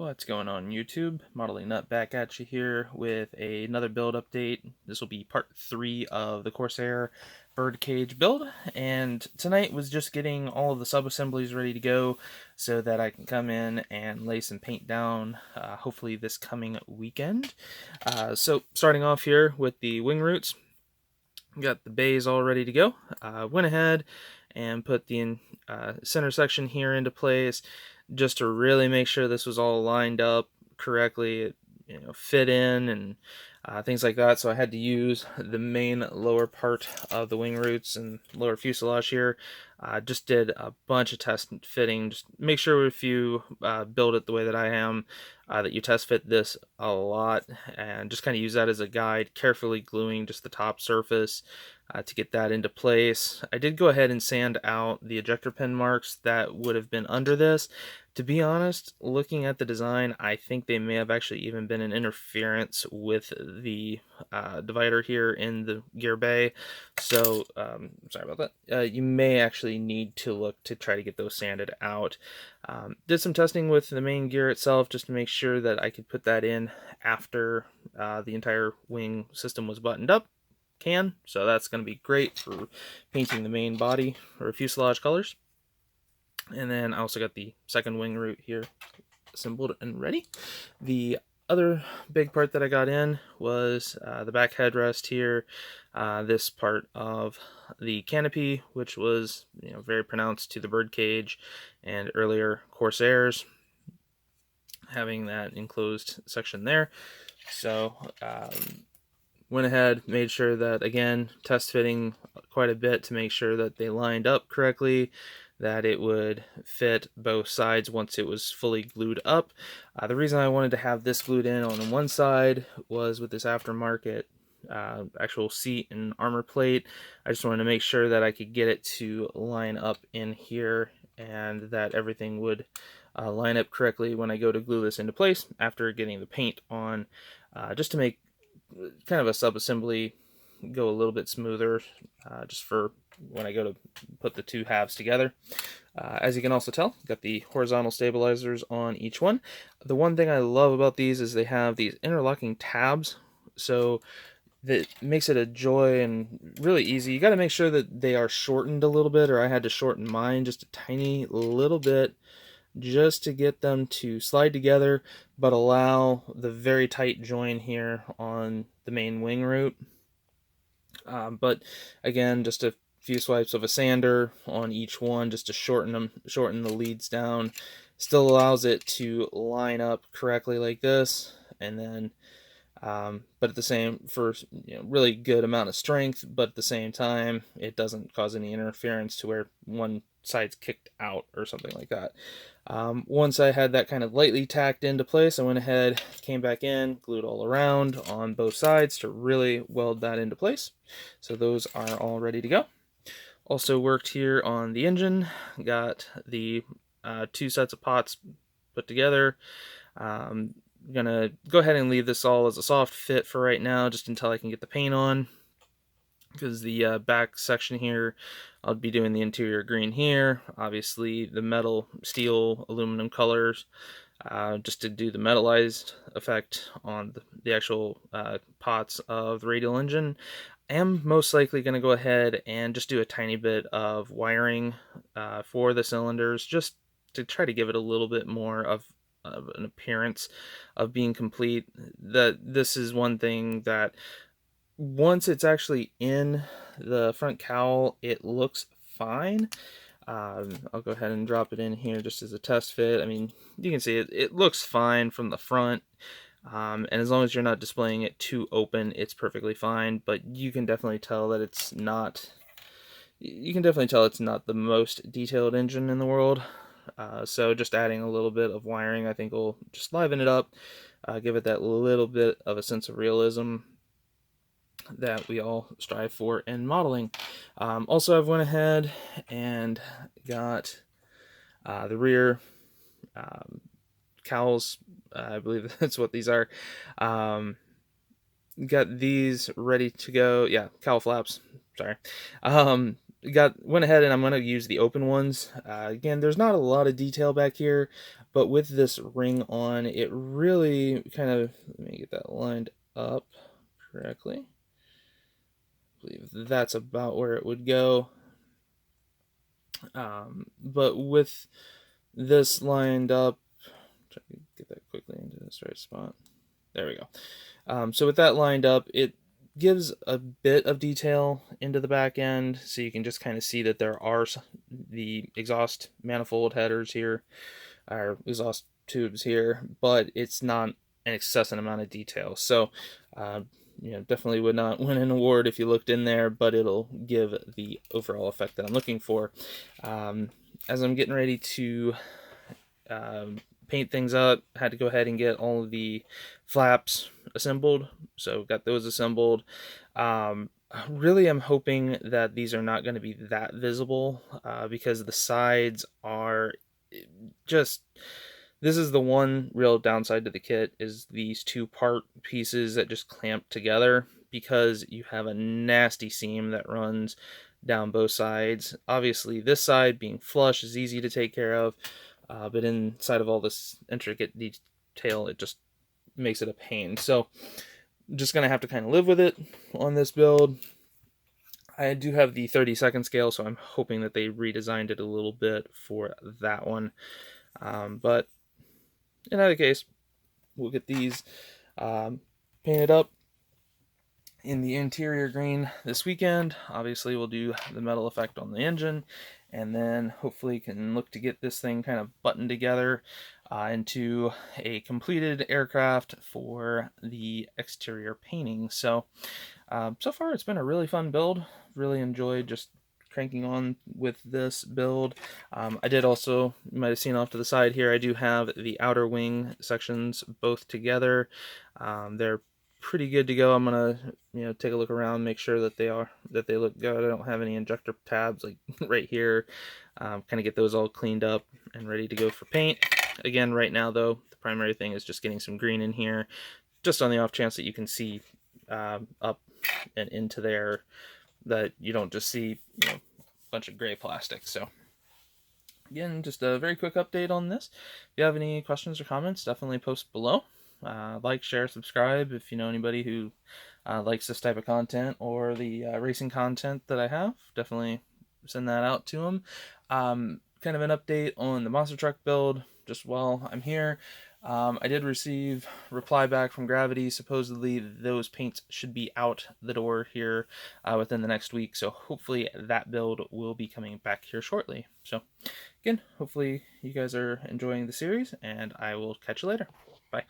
What's going on YouTube? Modeling Nut back at you here with another build update. This will be part 3 of the Corsair birdcage build, and tonight was just getting all of the sub-assemblies ready to go so that I can come in and lay some paint down hopefully this coming weekend. So starting off here with the wing roots, got the bays all ready to go. Went ahead and put the center section here into place just to really make sure this was all lined up correctly, it, fit in and things like that. So I had to use the main lower part of the wing roots and lower fuselage here. Just did a bunch of test fitting. Just make sure if you build it the way that I am, that you test fit this a lot and just kind of use that as a guide, carefully gluing just the top surface to get that into place. I did go ahead and sand out the ejector pin marks that would have been under this. To be honest, looking at the design, I think they may have actually even been an interference with the divider here in the gear bay. So, sorry about that. You may actually need to look to try to get those sanded out. Did some testing with the main gear itself just to make sure that I could put that in after the entire wing system was buttoned up. So that's going to be great for painting the main body or fuselage colors. And then I also got the second wing root here assembled and ready. The other big part that I got in was the back headrest here, this part of the canopy, which was very pronounced to the birdcage and earlier Corsairs, having that enclosed section there. So went ahead, made sure that, again, test fitting quite a bit to make sure that they lined up correctly, that it would fit both sides once it was fully glued up. The reason I wanted to have this glued in on one side was with this aftermarket actual seat and armor plate. I just wanted to make sure that I could get it to line up in here and that everything would line up correctly when I go to glue this into place after getting the paint on, just to make kind of a sub-assembly go a little bit smoother, just for when I go to put the two halves together. As you can also tell, got the horizontal stabilizers on each one. The one thing I love about these is they have these interlocking tabs, so that makes it a joy and really easy. You got to make sure that they are shortened a little bit, or I had to shorten mine just a tiny little bit just to get them to slide together, but allow the very tight join here on the main wing root. But again, just a few swipes of a sander on each one just to shorten the leads down. Still allows it to line up correctly like this, and then but at the same, for really good amount of strength, but at the same time it doesn't cause any interference to where one side's kicked out or something like that. Once I had that kind of lightly tacked into place, I went ahead, came back in, glued all around on both sides to really weld that into place. So those are all ready to go. Also worked here on the engine, got the two sets of pots put together. I'm gonna go ahead and leave this all as a soft fit for right now, just until I can get the paint on, because the back section here, I'll be doing the interior green here, obviously the metal, steel, aluminum colors, just to do the metallized effect on the actual pots of the radial engine. I am most likely going to go ahead and just do a tiny bit of wiring for the cylinders, just to try to give it a little bit more of an appearance of being complete. This is one thing that once it's actually in the front cowl, it looks fine. I'll go ahead and drop it in here just as a test fit. I mean, you can see it looks fine from the front, and as long as you're not displaying it too open, it's perfectly fine. But you can definitely tell that it's not. You can definitely tell it's not the most detailed engine in the world. So just adding a little bit of wiring, I think, will just liven it up, give it that little bit of a sense of realism that we all strive for in modeling. Also, I've went ahead and got the rear cowls. I believe that's what these are. Got these ready to go. Yeah, cowl flaps. Sorry. went ahead and I'm going to use the open ones. Again, there's not a lot of detail back here, but with this ring on, it really kind of, let me get that lined up correctly. I believe that's about where it would go. But with this lined up, try to get that quickly into this right spot. There we go. So with that lined up, it gives a bit of detail into the back end, so you can just kind of see that there are the exhaust manifold headers here, or exhaust tubes here, but it's not an excessive amount of detail. So, definitely would not win an award if you looked in there, but it'll give the overall effect that I'm looking for. As I'm getting ready to paint things up, had to go ahead and get all of the flaps assembled, so got those assembled. Really, I'm hoping that these are not going to be that visible, because the sides are just, this is the one real downside to the kit, is these two part pieces that just clamp together, because you have a nasty seam that runs down both sides. Obviously this side being flush is easy to take care of, but inside of all this intricate detail, it just makes it a pain. So I'm just going to have to kind of live with it on this build. I do have the 30-second scale, so I'm hoping that they redesigned it a little bit for that one. But in either case, we'll get these painted up in the interior green this weekend. Obviously, we'll do the metal effect on the engine, and then hopefully can look to get this thing kind of buttoned together into a completed aircraft for the exterior painting. So, so far it's been a really fun build. Really enjoyed just cranking on with this build. I did also, you might have seen off to the side here, I do have the outer wing sections both together. They're pretty good to go. I'm gonna take a look around, make sure that they look good. I don't have any injector tabs like right here. Kind of get those all cleaned up and ready to go for paint. Again, right now though, the primary thing is just getting some green in here, just on the off chance that you can see up and into there, that you don't just see a bunch of gray plastic. So again, just a very quick update on this. If you have any questions or comments, definitely post below. Like, share, subscribe if you know anybody who likes this type of content or the racing content that I have. Definitely send that out to them. Kind of an update on the monster truck build just while I'm here. I did receive reply back from Gravity. Supposedly those paints should be out the door here within the next week, so hopefully that build will be coming back here shortly. So again, hopefully you guys are enjoying the series, and I will catch you later. Bye.